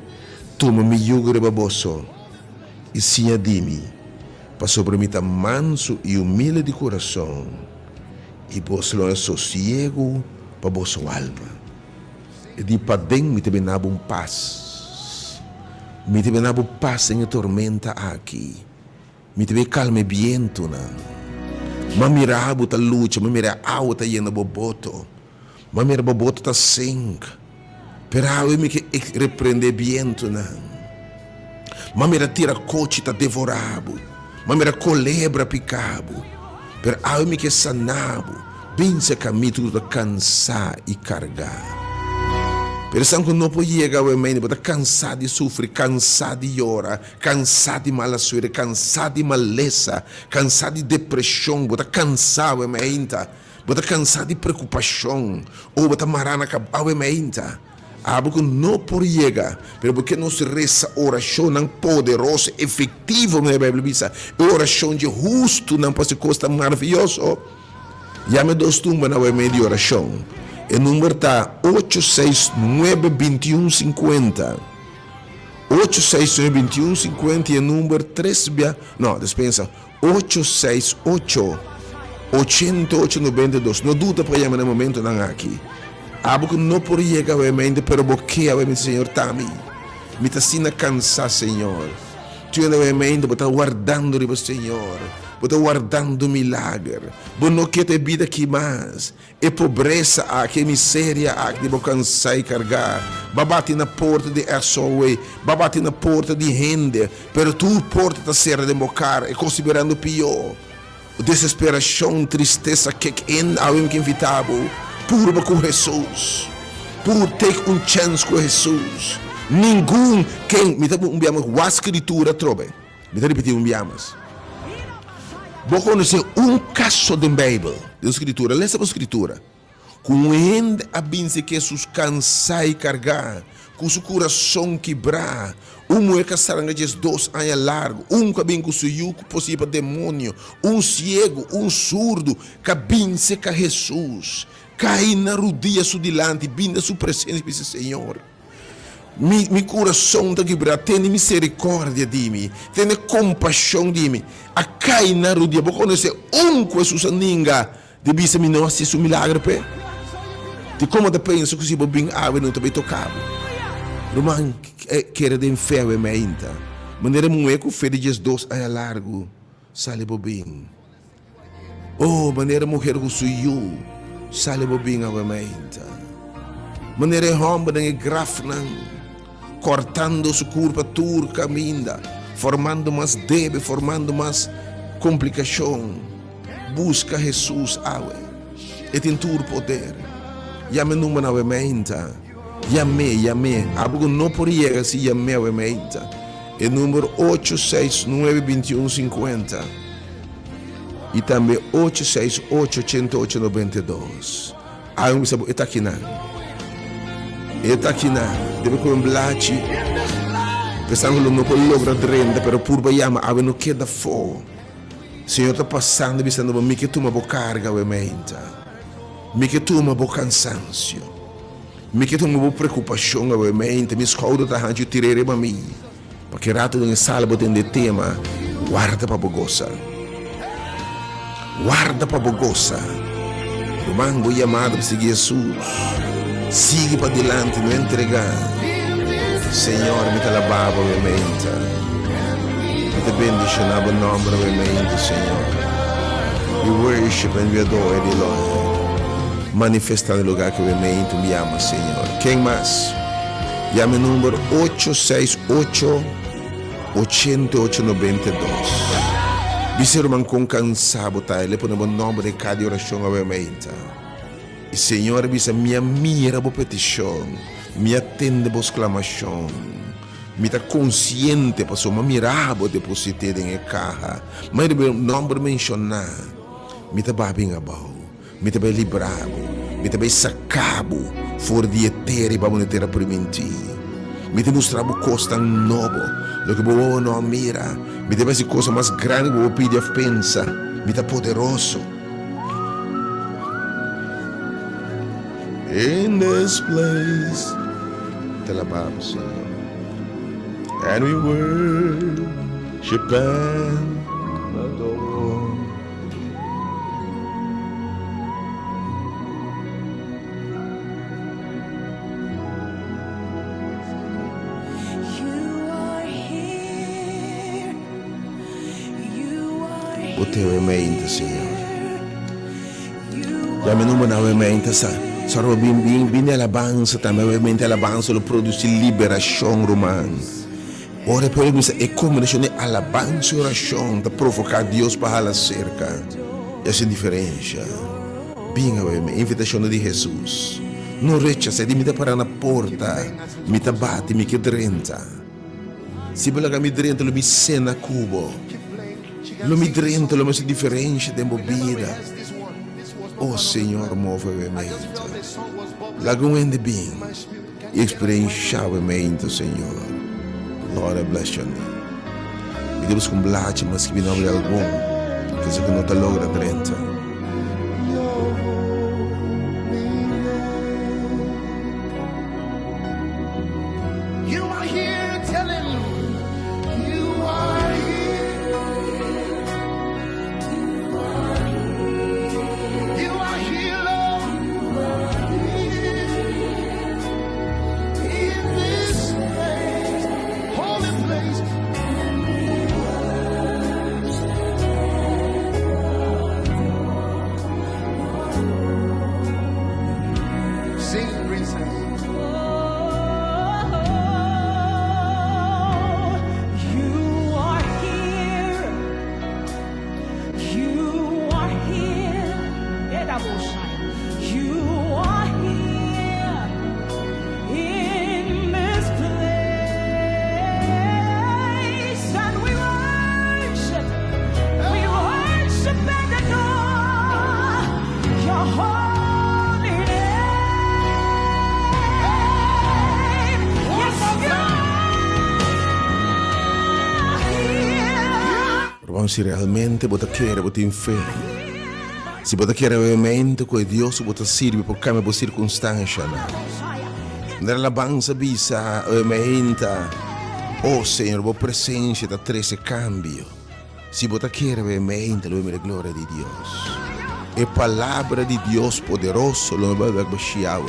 Toma mi yugo baboso. E sinha dimi. Para sobremita manso e humilde de coração. E vos lo sossego para vossa alma. E di padem me te benabo paz. Me te benabo paz em tormenta aqui. Me te be calme viento na. Mamira abu ta lucha, mamira awu ta yena boboto. Mamira boboto ta sing. Per awe me que reprende viento na. Mamira tira coche ta devorabo. Mamira colebra picabo. Per awe me que sanabo. Binse caminho ta cansar e carregar. Pensando que não pode chegar ao meio, está cansado de sofrer, cansado de chorar, cansado de mala suerte, cansado de maleza, cansado de depressão, está cansado ao meio, está cansado de preocupação, ou está marana ao meio. Porque não pode chegar, porque nossa reza oração não poderosa, efetiva, na Bíblia diz, oração de justo não pode ser coisa maravilhosa. Já me acostuma ao meio de oração. O número está 869-2150. 869-2150 e o número 3. Não, dispensa. 868-8892. Não dúvida para chamar no momento não aqui. Porque não por chegar ao mente, pero bloqueia o Senhor Tami. Me está sendo cansar, Senhor. Tu não é mente, está guardando o Senhor. Está guardando milagre. Você não quer ter vida aqui mais. É pobreza aqui, é miséria aqui, de cansar e carregar. Babate na porta de SOE, babate na porta de renda, pero tu porta está certa de mocar, é considerando pior. Desesperação, tristeza que em alguém que invitava, puro com Jesus. Puro ter chance com Jesus. Ninguém quem me está enviando a escritura trobe. Me está repetindo enviamos. Vou conhecer caso da Bíblia, da Escritura, lê essa Escritura. Com ele a benção que Jesus cansar e carregar, com seu coração quebrar, mulher que saranga de 2 anos largo, que bem com seu yugo possível demônio, cego, surdo, que benção que Jesus, cai na rodilha su dilante, binda sua presença, disse Senhor. Mi coração está quebrado, tenha misericórdia de mim, tenha compaixão de mim. A cai na rodilha, vou conhecer com Jesus ninga, deve ser não assistir o milagre, pé. De como te pensa que se você bem água não te vai tocar. Romano, quer de fé é meinta. Maneira muito fé de 2 anos largo, sale bobinho. Oh, maneira mulher que sou eu, sale bobinho a meinta. Maneira homem de grafna, cortando seu corpo turca minda, formando mais debe, formando mais complicação. Busca Jesus awe, e tem todo poder. Yame número na meinta, yame, algo não poderia se yame a meinta. E número 869-2150 e também 868-8892. Aí eu me sabe, está aqui não. Está aqui não. Deve comer um blate. Pensando que não pode lograr renda, pero por bayama, a não queda fo. Senhor está passando, pensando, me que toma boa carga, o ementa. Me que toma boa cansancio. Me que toma boa preocupação, o ementa. Me escolhe da rádio e tirei para mim. Porque rato de salvo tem de tema, guarda para bogosa. Guarda para bogosa. Romango chamado para seguir Jesus. Siga para diante, não entregar. Senhor, me te alabava, o ementa. Me te bendicionava o nome do ementa, Senhor. We worship and we adore the Lord. Manifesta no lugar que o ementa me ama, Senhor. Quem mais? Llame número 868-8892. Visero man com cansado, tá? Ele põe o nome de cada oração obviamente. E Senhor, bisa minha mira a petição, me atende a exclamação, me está consciente para sua mirada depositada em carra, mas o nome mencionar, me está bem abau, me está bem librado, me está bem sacado, fora de eterno para não ter a permitir. Me te mostrava coisa tão nova, lo que você não mira, me te vai ser coisa mais grande que você pede a pensar, Mita poderoso. In this place, te alabamos, Señor. And we worship and adore. O teu é mente, Senhor. Já me não na mente sa sarò bim alabanza também mente alabanza lo produce liberação romana. Ora per me é combinação de alabanza e oração da provocar Deus para lá cerca. Essa diferença. Bem a invitação de Jesus. Não rechaça de me para na porta, me bate, me que drenta. Se belaga me drenta, lo me cena cubo. Lo mi drento, lo mi differenza di bebida. Oh Signore, muove a mente. La guende bem. Experiencia a mente, Signore. Lord, I bless your name. E Deus com blate, mas que me não é algum. Que se não te logra drenta. Se realmente você quer, você tem fé. Se você quer realmente que Deus você sirve por cambiar circunstância, na alabança bisa realmente, oh Senhor, a presença da treze cambio. Se você quer realmente, lo a glória de Deus. A palavra de Deus poderoso, lo vai baixar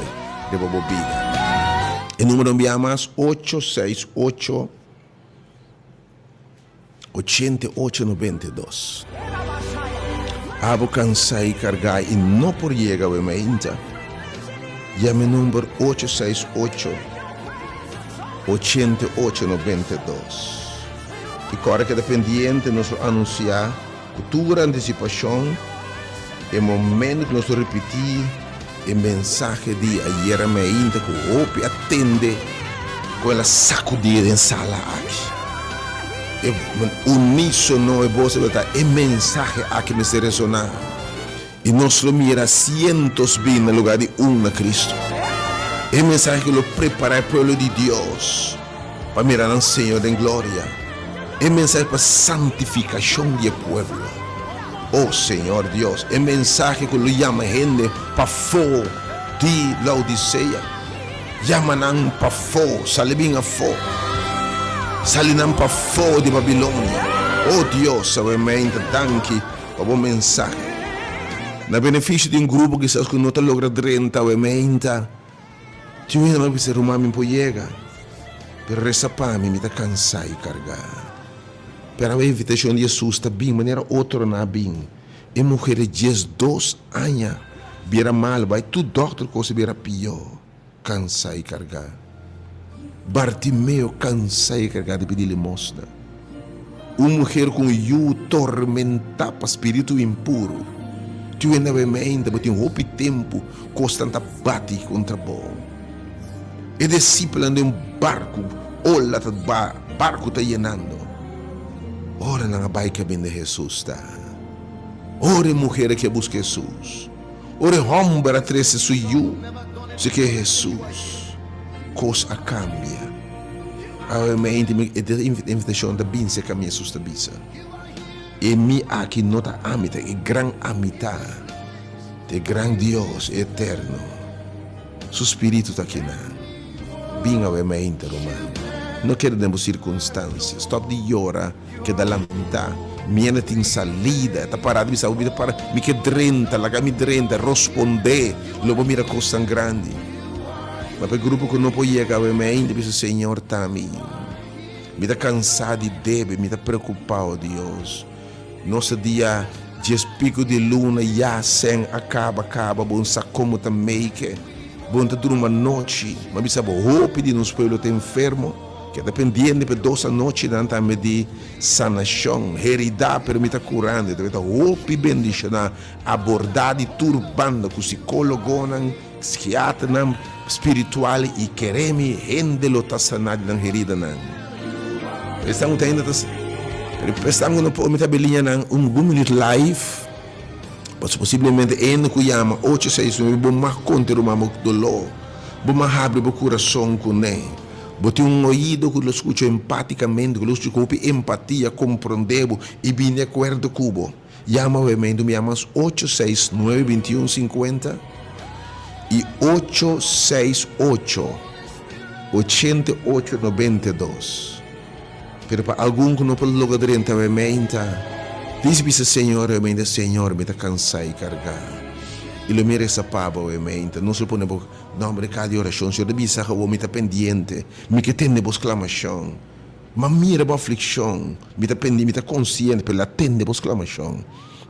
de boa vida. O número enviamos 868 8892. Abo cansai cargar e não por llegar a mente. Llame número 868 8892. E agora que é dependiente nós anunciar futura antecipação e momento que nós repetir o mensagem de ayer a mente que o atende com ela sacudida em sala aqui. Unísono e voz é mensagem a que me se resonar e nós lo mira cientos bem no lugar de na Cristo. É mensagem que lo prepara o povo de Deus para mirar ao Senhor em glória. É mensagem para santificação do povo. Oh Senhor Deus, é mensagem que lo chama gente para fogo de Laodiceia. Chama-nam para fogo, salibinha fogo. Salinam para fora de Babilônia. Oh Deus, realmente, danke para o mensagem. Na benefício de grupo que sabe que não está logra drenta, realmente, tu ainda não precisa rumar me poiega. Per resapar me está cansado de carregar. Per a invitação de Jesus está bem, maneira outra não bem. E mulher de 12 anos, vira mal, vai tu doutor coisa vira pior, cansado de carregar. Bartimeu cansado de carregar de pedir limosna. Uma mulher com o tormenta para espírito impuro. Tu ainda ainda tem um tempo constante bate contra bom. E discípula de um barco, olha o barco está llenando. Ora na baica bem de Jesus está. Ora mulher que busca Jesus. Ora homem a trece suiu, se que Jesus. Coisa cambia. A minha invitação da bem se caminha susta bisa. E mi aqui nota amita, e gran amistad, de gran Dios eterno. Su spirito está aqui, vinga a mente, romano. Não queremos circunstâncias. Stop de llorar, que da lamenta. Miena tin salida, está parado, me saúde para me que drenta, laga me drenta, responder, logo mira coisa grande. Mas para o grupo que não pode chegar a mente, diz o Senhor também. Me está cansado de deve, me está preocupado, Deus. Nosso dia, 10 pico de luna, já sem acaba, bom sabe como também que. Bom, tá uma noite, mas me sabe, roupa de nos pueblos tá enfermo, que dependendo de 2 noites, não tá de sanação, heredade, para me tá curando, tá roupa e bendição, abordada e turbando, com psicólogo, psiquiatra, espiritual, e queremos, gente, lo tá sanado na herida, Estamos ainda, estamos no pode me belinha minute live, possivelmente ainda que chama 869, bom mais conter o mamo dolor, bom mais abre o coração com ele, bote ouído que lo escuta empaticamente, que lo escuta com empatia, compreendebo e bem de acordo cubo. Chama o e-mail, me chamas 869-2150 e 868-8892. Pero para algum que não pode logo dentro da mente, diz-me, Senhor, Senhor, me está cansado de carregar. E lo mire essa pava, mente, não se põe no nome de oração, Senhor, me está pendiente, me que tem a exclamação. Mas mira a aflição, me está pendiente, me está consciente, para atender a exclamação.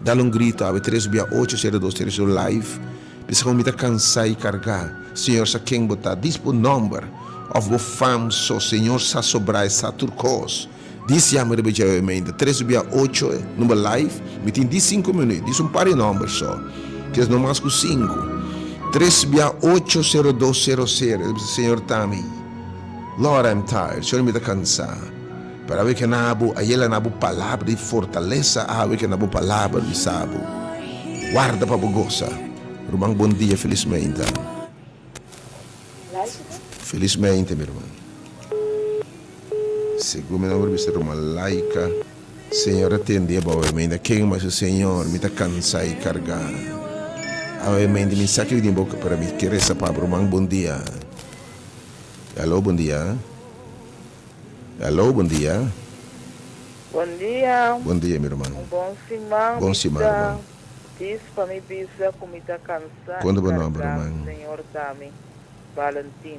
Dá um grito, a 368-02 live, pensa me está cansado de carregar. Senhor, sa quem botar, diz por número. Of o fam so Senhor sa sobrai sa turcos. Diz chama de beijamento 368 número live, me tem 5 minutos, diz par de números só. Que é no mais que 5. 368-0200. Senhor Tami. Lord, I'm tired. Senhor me está cansado. Para ver que nabo, a ela nabo palavra de fortaleza, a ver que nabo palavra de sabo. Guarda para goza. Romang bom dia, felizmente. Felizmente, meu irmão. Segundo meu nome, Mr. Roma Laica. Senhor, atende a boa-vinda. Quem mais o Senhor me está cansado de carregar. Boa-vinda, me saque de boca para mim. Querer essa palavra, Romang, bom dia. Alô, bom dia. Alô, bom dia. Bom dia. Bom dia, meu irmão. Bom semana, irmão. Diz para mim, bisa, como está cansado. Quando bom nome, irmão? Senhor, também. Valentim.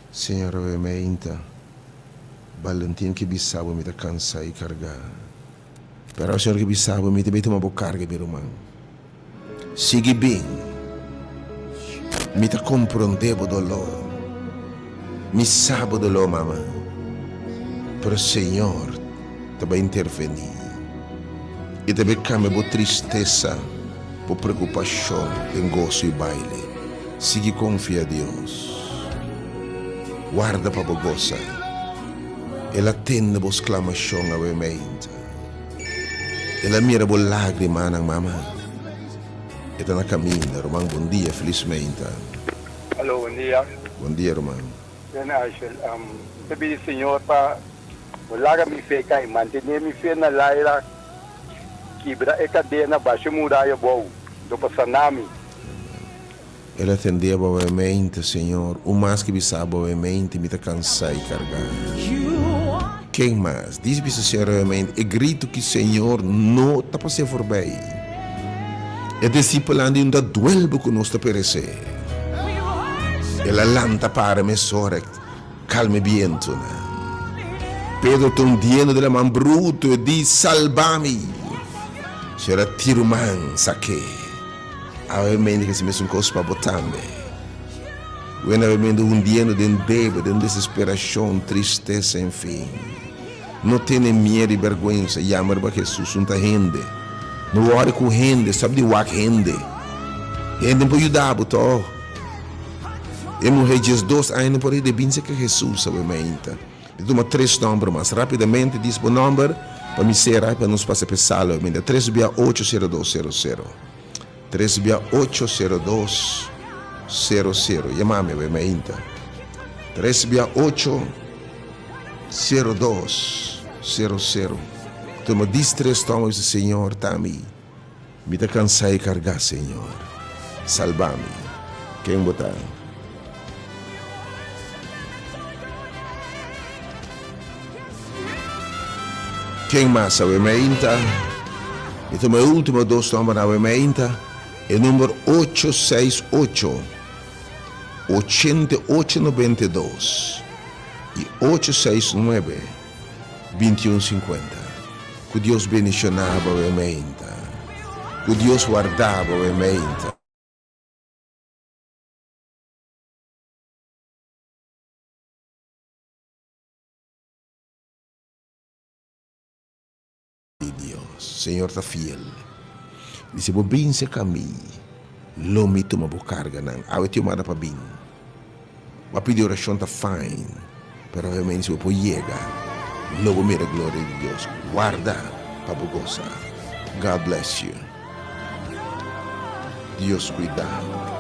Senhor, obviamente, Valentim que bisava me está cansado de carregar. Pero o Senhor que bisava me também uma boa carga, meu irmão. Sigue bem. Me está compreendendo o dolor. Me sabe o dolor, mamãe. Pero o Senhor também intervenir. E também cambia a tristeza por preocupação, em gozo e baile. Sigue confia a Deus. Guarda para goza. Ela atende a exclamação a mente. Ela mira a lágrima na mamãe. E está na caminho. Romão, bom dia, felizmente. Alô, bom dia. Bom dia, Romão. Sabi Senhor pa wala kami fé kay mantenir mi fé na laira quebra e cadena baixo muralha bom do passanami. Ela atendia boamente, Senhor. O mais que bisa boamente me está cansado de carregar. Quem mais? Diz-me, Senhor, boamente. E grito que, Senhor, não está para ser for bem. E discipulando ainda duelbo que nós está perecer. Ela lanta para me sora, calme viento. Pedro tondiendo della man bruto e diz, salvami. Senhor, tiro man, saque. Avevamente che si è messo in cosa per botarmi. Quando avevamente hundiendo den debito, den desesperazione, tristezza, enfim. Non tiene miedo e vergogna, chiamare per Gesù, non ta gente. Non vuole con gente, sabe di wak gente. Gente può aiutare, to. E morrer dias 2 anos por aí de bem que Jesus, obviamente. Eu tomo 3 números, mas rapidamente diz o número para me ser para nos passar para sala, obviamente. 368-0200. 368-0200. Chiamami, ovviamente. 368-0200. Toma distre estômago, Senhor, tami. Me te cansai cargar, Senhor. Salva-me. Quem botar? Quem mais sabe meinta? Então, meu último dois nomes na meinta é o número 868 8892 e 869 2150. Que Deus bendicionava a meinta. Que Deus guardava a meinta. Senhor está fiel. Disse, vou bem se caminho. Lomi toma bo carga nang. Awe tio mada pa bing. Wa pedir oração está fine. Pero realmente se vou llegar. Logo mira a glória de Deus. Guarda para gozar. God bless you. Deus cuidado.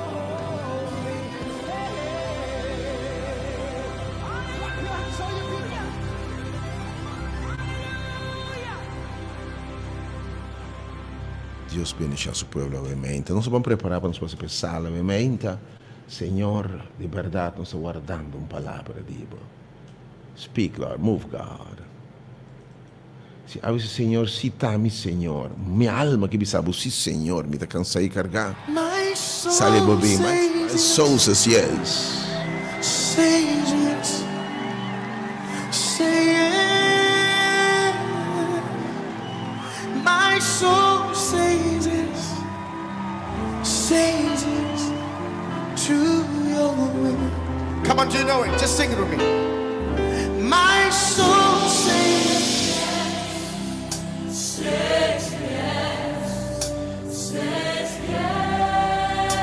Deus bendiga a su pueblo, obviamente. Nós vamos preparar para nós pensar, obviamente. Senhor, de verdade, nós estamos guardando uma palavra, digo. Speak, Lord. Move, God. Se a vezes, Senhor, cita-me, Senhor. Minha alma que me sabe, sim, Senhor, me está cansado de carregar. Sale bobinho, my soul says yes. Say yes. Say yes. My soul says yes. Says yes to your will. Come on, do you know it? Just sing it with me. My soul says yes. Says yes. Says yes.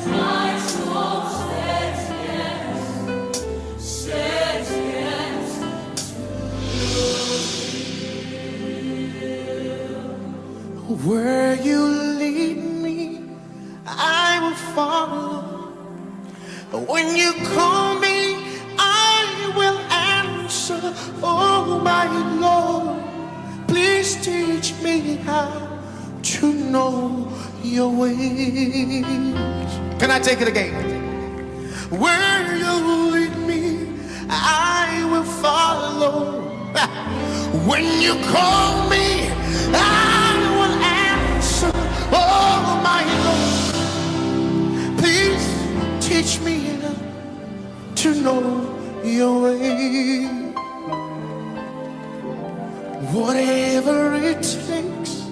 My soul says yes. Says yes to you. Where you lead me, I will follow. When you call me, I will answer. Oh my Lord, please teach me how to know your ways. Can I take it again? Where you lead me, I will follow. When you call me, I will answer. Oh my Lord, please teach me to know your way. Whatever it takes,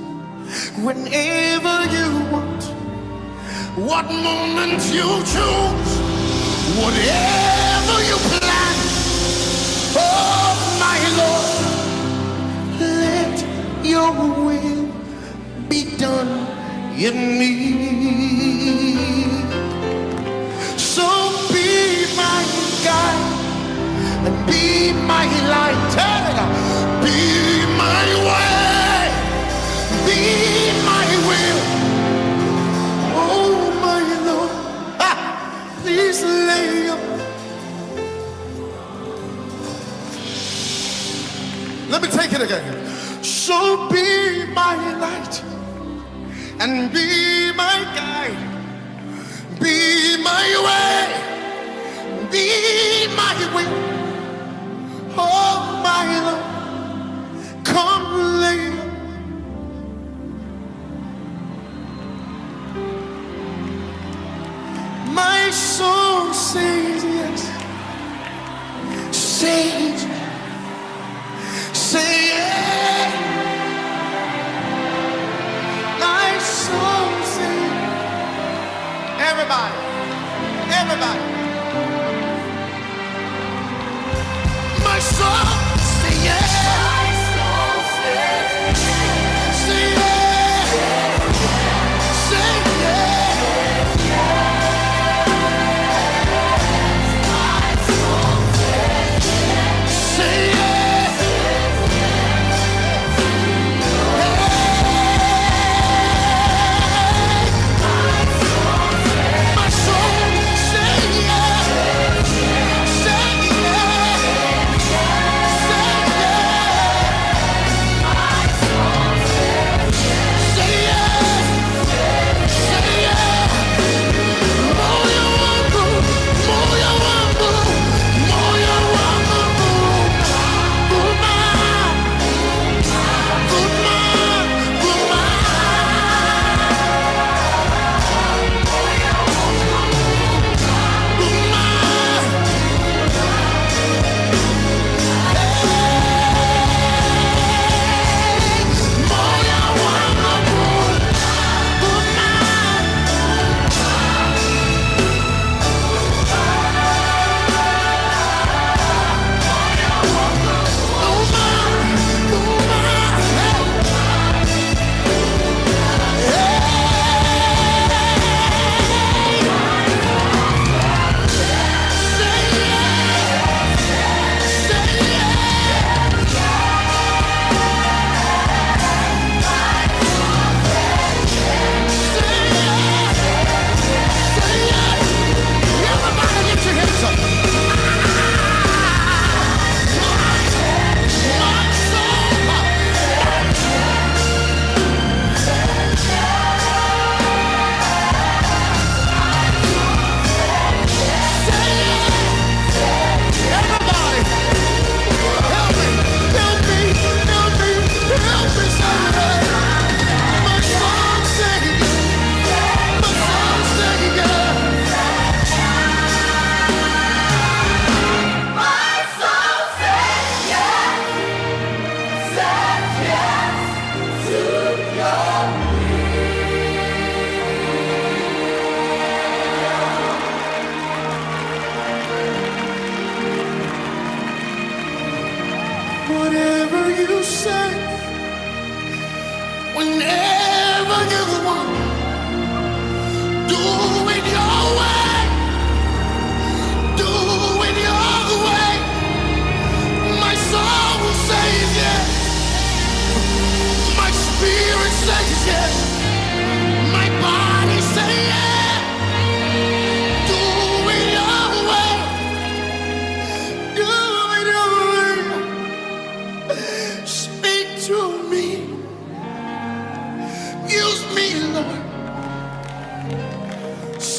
whenever you want, what moment you choose, whatever you plan. Oh my Lord, let your will be done in me. So be my guide and be my light. Be my way, be my will. Oh my Lord, please lay your. Let me take it again. So be my light and be my guide. Be my way, be my way. Oh my Lord, come lay. My soul says yes. Says, say yes. My soul says. Everybody, everybody. My soul say yes. My soul says yes. Say yes. Say yes. My soul says yes. Say yes. My soul say yes. Say yes.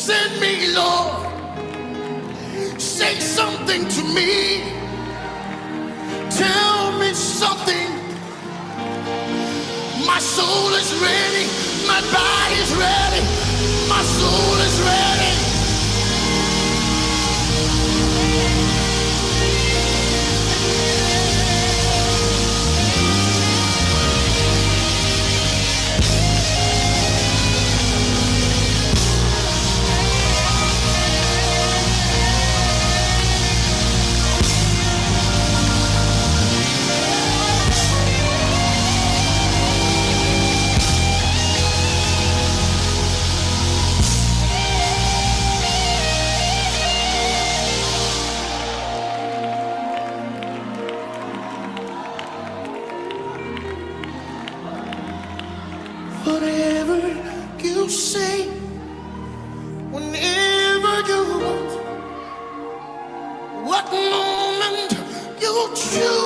send me, Lord. Say something to me. Tell me something. My soul is ready. My body is ready. My soul is ready. Whatever you say, whenever you want, what moment you choose.